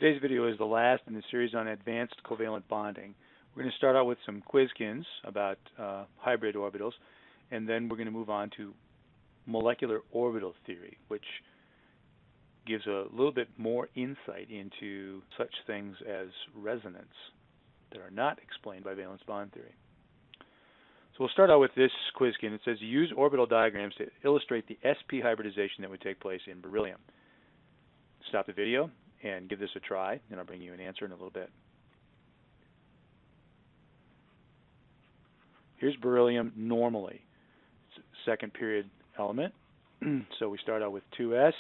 Today's video is the last in the series on advanced covalent bonding. We're going to start out with some quizkins about hybrid orbitals, and then we're going to move on to molecular orbital theory, which gives a little bit more insight into such things as resonance that are not explained by valence bond theory. So we'll start out with this quizkin. It says use orbital diagrams to illustrate the sp hybridization that would take place in beryllium. Stop the video and give this a try, and I'll bring you an answer in a little bit. Here's beryllium normally. It's a second period element. So we start out with 2s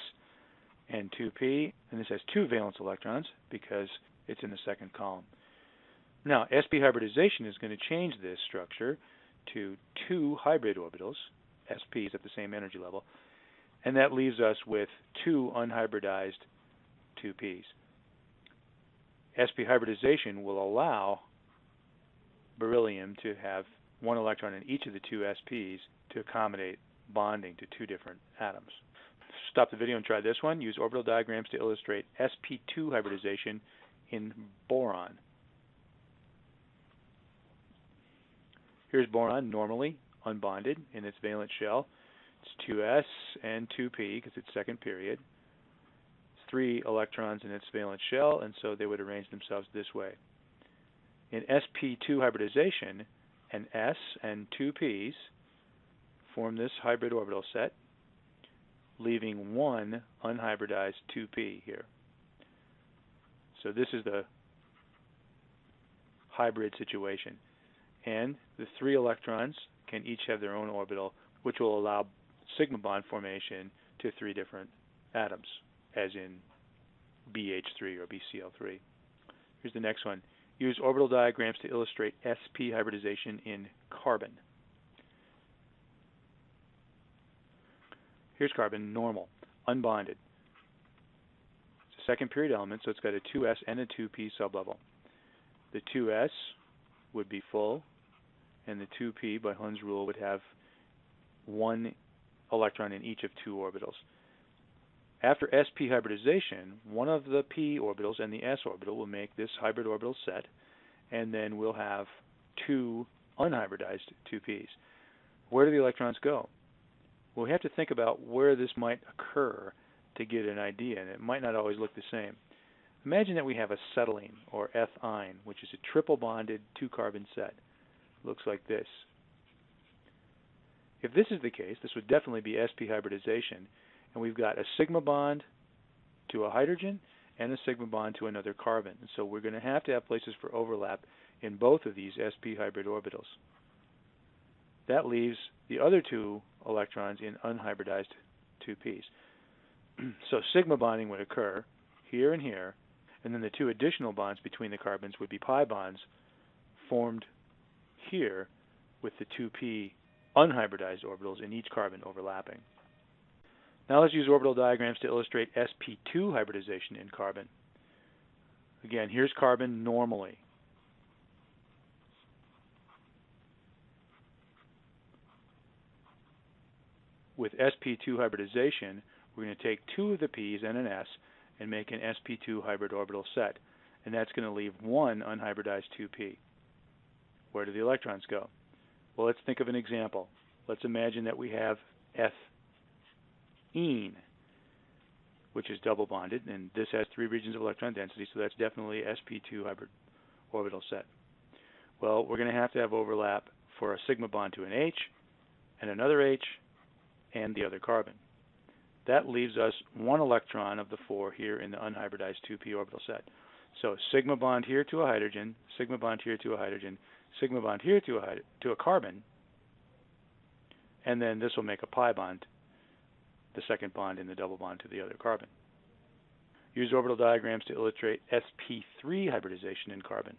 and 2p, and this has two valence electrons because it's in the second column. Now, sp hybridization is going to change this structure to two hybrid orbitals, sps at the same energy level, and that leaves us with two unhybridized 2p's. Sp hybridization will allow beryllium to have one electron in each of the two sps to accommodate bonding to two different atoms. Stop the video and try this one. Use orbital diagrams to illustrate Sp2 hybridization in boron. Here's boron normally unbonded in its valence shell. It's 2s and 2p because it's second period. It's 3 electrons in its valence shell, and so they would arrange themselves this way. In Sp2 hybridization, an s and 2p's form this hybrid orbital set, leaving one unhybridized 2p here. So this is the hybrid situation. And the 3 electrons can each have their own orbital, which will allow sigma bond formation to 3 different atoms, as in BH3 or BCl3. Here's the next one. Use orbital diagrams to illustrate sp hybridization in carbon. Here's carbon normal, unbonded. It's a second period element, so it's got a 2s and a 2p sublevel. The 2s would be full, and the 2p, by Hund's rule, would have one electron in each of 2 orbitals. After sp hybridization, one of the p orbitals and the s orbital will make this hybrid orbital set, and then we'll have 2 unhybridized 2p's. Where do the electrons go? Well, we have to think about where this might occur to get an idea, and it might not always look the same. Imagine that we have acetylene, or ethine, which is a triple bonded 2-carbon set. Looks like this. If this is the case, this would definitely be sp hybridization, and we've got a sigma bond to a hydrogen and a sigma bond to another carbon. And so we're going to have places for overlap in both of these sp hybrid orbitals. That leaves the other 2 electrons in unhybridized 2p's. So sigma bonding would occur here and here, and then the 2 additional bonds between the carbons would be pi bonds formed here with the 2p unhybridized orbitals in each carbon overlapping. Now let's use orbital diagrams to illustrate sp2 hybridization in carbon. Again, here's carbon normally. With sp2 hybridization, we're going to take 2 of the p's and an s and make an sp2 hybrid orbital set, and that's going to leave one unhybridized 2p. Where do the electrons go? Well, let's think of an example. Let's imagine that we have ethene, which is double bonded, and this has 3 regions of electron density, so that's definitely sp2 hybrid orbital set. Well, we're going to have overlap for a sigma bond to an H and another H and the other carbon. That leaves us 1 electron of the 4 here in the unhybridized 2p orbital set. So sigma bond here to a hydrogen, sigma bond here to a hydrogen, sigma bond here to a carbon, and then this will make a pi bond, the second bond in the double bond to the other carbon. Use orbital diagrams to illustrate sp3 hybridization in carbon.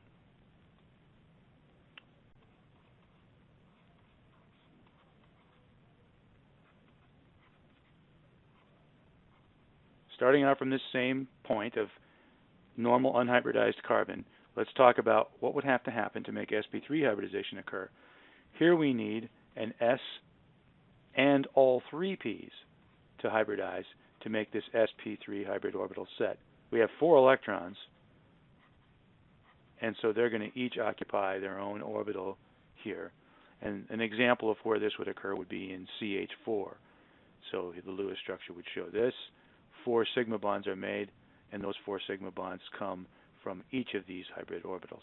Starting out from this same point of normal unhybridized carbon, let's talk about what would have to happen to make sp3 hybridization occur. Here we need an s and all 3 p's to hybridize to make this sp3 hybrid orbital set. we have 4 electrons, and so they're going to each occupy their own orbital here. And an example of where this would occur would be in CH4. So the Lewis structure would show this. 4 sigma bonds are made, and those 4 sigma bonds come from each of these hybrid orbitals.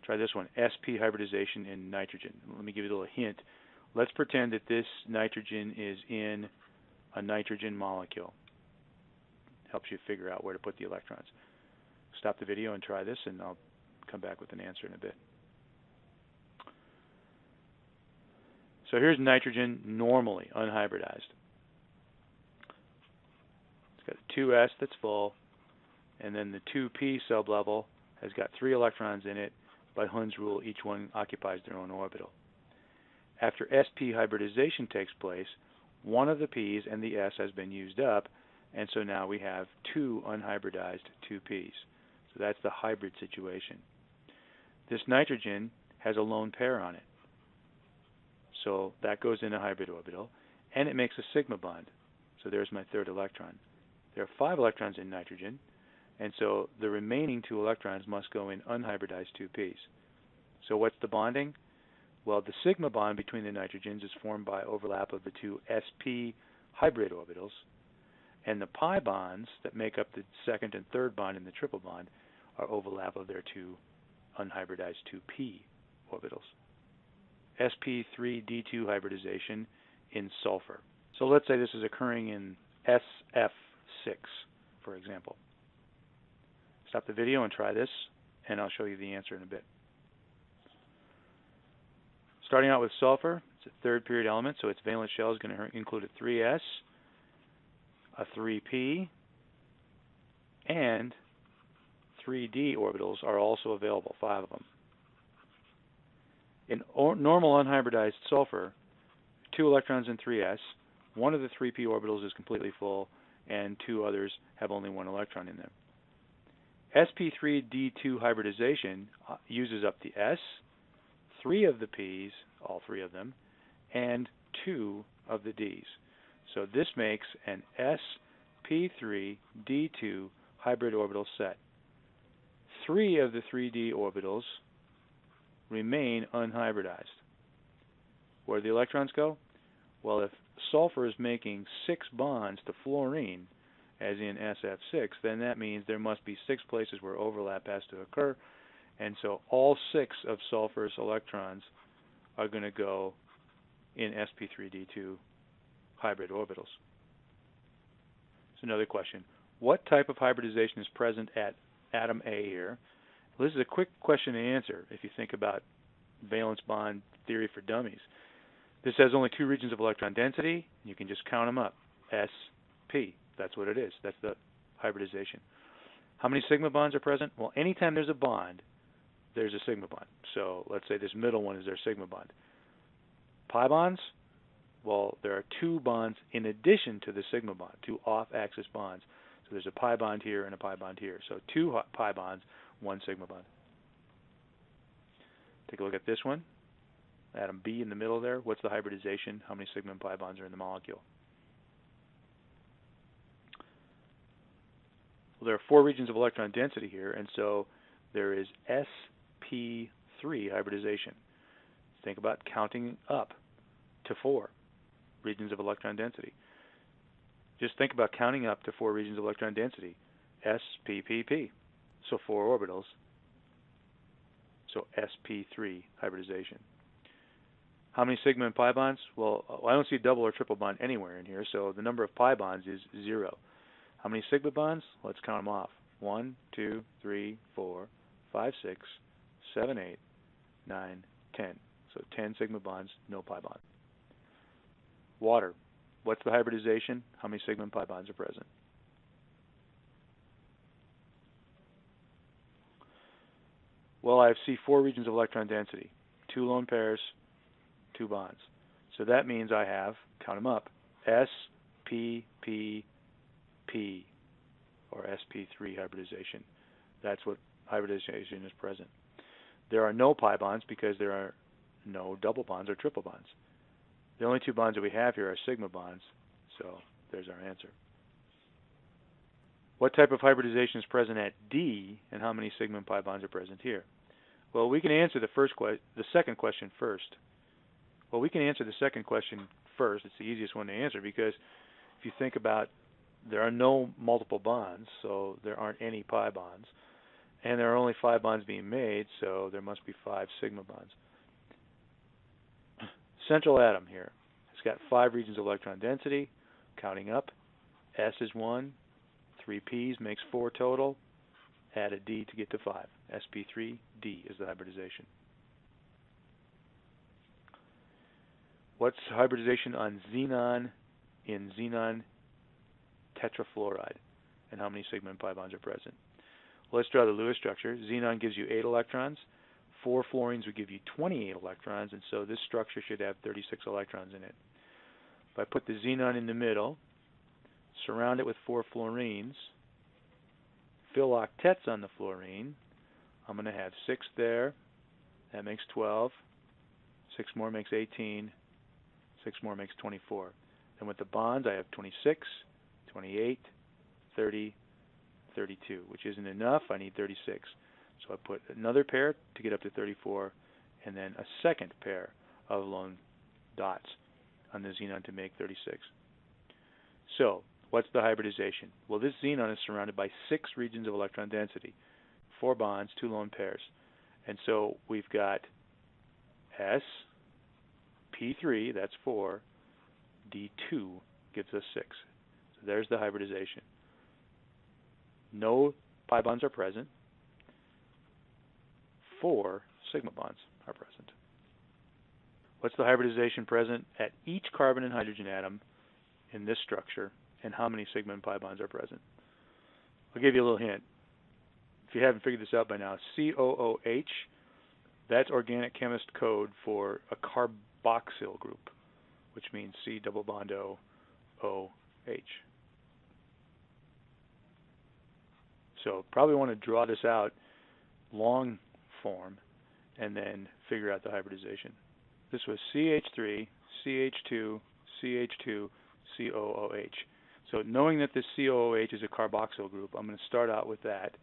Try this one, Sp hybridization in nitrogen. Let me give you a little hint. Let's pretend that this nitrogen is in a nitrogen molecule. Helps you figure out where to put the electrons. Stop the video and try this, and I'll come back with an answer in a bit. So here's nitrogen normally, unhybridized. It's got a 2s that's full, and then the 2p sublevel has got 3 electrons in it. By Hund's rule, each one occupies their own orbital. After sp hybridization takes place, one of the p's and the s has been used up, and so now we have 2 unhybridized 2p's. So that's the hybrid situation. This nitrogen has a lone pair on it. So that goes in a hybrid orbital, and it makes a sigma bond. So there's my 3rd electron. There are 5 electrons in nitrogen, and so the remaining 2 electrons must go in unhybridized 2p's. So what's the bonding? Well, the sigma bond between the nitrogens is formed by overlap of the 2 sp hybrid orbitals, and the pi bonds that make up the 2nd and 3rd bond in the triple bond are overlap of their 2 unhybridized 2p orbitals. Sp3d2 hybridization in sulfur. So let's say this is occurring in SF6, for example. Stop the video and try this, and I'll show you the answer in a bit. Starting out with sulfur, it's a 3rd period element, so its valence shell is going to include a 3s, a 3p, and 3d orbitals are also available, 5 of them. In normal unhybridized sulfur, 2 electrons in 3s, one of the 3p orbitals is completely full, and 2 others have only 1 electron in them. Sp3d2 hybridization uses up the s, 3 of the p's, all 3 of them, and 2 of the d's. So this makes an sp3d2 hybrid orbital set. 3 of the 3d orbitals remain unhybridized. Where do the electrons go? Well, if sulfur is making 6 bonds to fluorine, as in SF6, then that means there must be 6 places where overlap has to occur, and so all 6 of sulfur's electrons are going to go in sp3d2 hybrid orbitals. So another question. What type of hybridization is present at atom A here? Well, this is a quick question to answer if you think about valence bond theory for dummies. This has only 2 regions of electron density. You can just count them up. Sp. That's what it is. That's the hybridization. How many sigma bonds are present? Well, anytime there's a bond, there's a sigma bond. So let's say this middle one is their sigma bond. Pi bonds? Well, there are 2 bonds in addition to the sigma bond, 2 off-axis bonds. So there's a pi bond here and a pi bond here. So 2 pi bonds, 1 sigma bond. Take a look at this one. Atom B in the middle there. What's the hybridization? How many sigma and pi bonds are in the molecule? Well, there are 4 regions of electron density here, and so there is sp3 hybridization. Think about counting up to 4 regions of electron density. Just think about counting up to 4 regions of electron density. S, P, P, P. So 4 orbitals. So sp3 hybridization. How many sigma and pi bonds? Well, I don't see double or triple bond anywhere in here, so the number of pi bonds is 0. How many sigma bonds? Let's count them off. 1, 2, 3, 4, 5, 6, 7, 8, 9, 10. So 10 sigma bonds, no pi bond. Water. What's the hybridization? How many sigma and pi bonds are present? Well, I see 4 regions of electron density. 2 lone pairs, 2 bonds. So that means I have, count them up, S, P, P, P, or sp3 hybridization. That's what hybridization is present. There are no pi bonds because there are no double bonds or triple bonds. The only 2 bonds that we have here are sigma bonds, so there's our answer. What type of hybridization is present at D, and how many sigma and pi bonds are present here? Well, we can answer the second question first. Well, we can answer the second question first. It's the easiest one to answer because if you think about, there are no multiple bonds, so there aren't any pi bonds, and there are only 5 bonds being made, so there must be 5 sigma bonds. Central atom here. It's got 5 regions of electron density. Counting up, S is 1, 3 P's makes 4 total. Add a D to get to 5. Sp3D is the hybridization. What's hybridization on xenon in xenon tetrafluoride, and how many sigma and pi bonds are present? Well, let's draw the Lewis structure. Xenon gives you 8 electrons. 4 fluorines would give you 28 electrons, and so this structure should have 36 electrons in it. If I put the xenon in the middle, surround it with 4 fluorines, fill octets on the fluorine, I'm going to have 6 there. That makes 12. 6 more makes 18. 6 more makes 24. Then with the bonds, I have 26, 28, 30, 32, which isn't enough. I need 36. So I put another pair to get up to 34, and then a second pair of lone dots on the xenon to make 36. So what's the hybridization? Well, this xenon is surrounded by 6 regions of electron density, 4 bonds, 2 lone pairs. And so we've got S, P3, that's 4, D2 gives us 6. So there's the hybridization. No pi bonds are present. 4 sigma bonds are present. What's the hybridization present at each carbon and hydrogen atom in this structure, and how many sigma and pi bonds are present? I'll give you a little hint. If you haven't figured this out by now, COOH, that's organic chemist code for a carboxyl group, which means C double bond O, OH. So probably want to draw this out long form and then figure out the hybridization. This was CH3, CH2, CH2, COOH. So knowing that this COOH is a carboxyl group, I'm going to start out with that.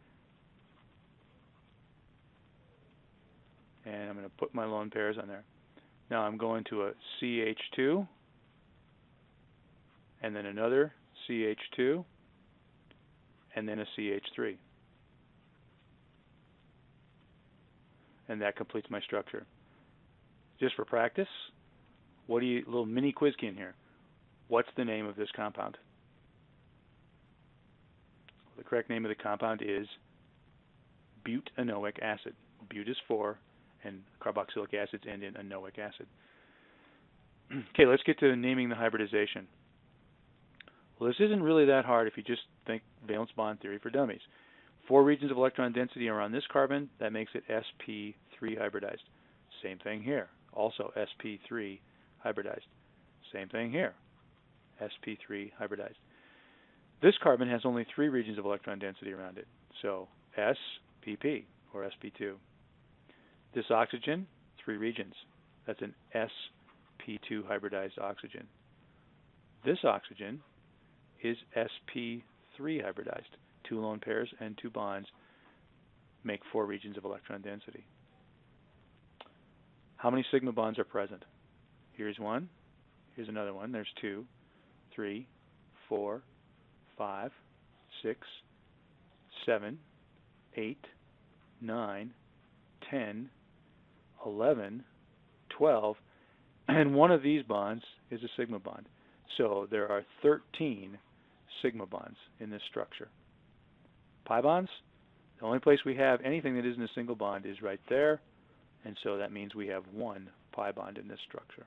And I'm going to put my lone pairs on there. Now I'm going to a CH2, and then another CH2, and then a CH3. And that completes my structure. Just for practice, little mini quiz key in here. What's the name of this compound? The correct name of the compound is butanoic acid. But is 4, and carboxylic acids end in anoic acid. Okay, let's get to naming the hybridization. Well, this isn't really that hard if you just think valence bond theory for dummies. 4 regions of electron density are on this carbon. That makes it sp3 hybridized. Same thing here. Also sp3 hybridized. Same thing here. sp3 hybridized. This carbon has only 3 regions of electron density around it. So spp, or sp2. This oxygen, 3 regions. That's an sp2 hybridized oxygen. This oxygen is sp3 hybridized. 2 lone pairs and 2 bonds make 4 regions of electron density. How many sigma bonds are present? Here's one. Here's another one. There's 2, 3, 4, 5, 6, 7, 8, 9, 10, 11, 12, and one of these bonds is a sigma bond. So there are 13 sigma bonds in this structure. Pi bonds, the only place we have anything that isn't a single bond is right there, and so that means we have 1 pi bond in this structure.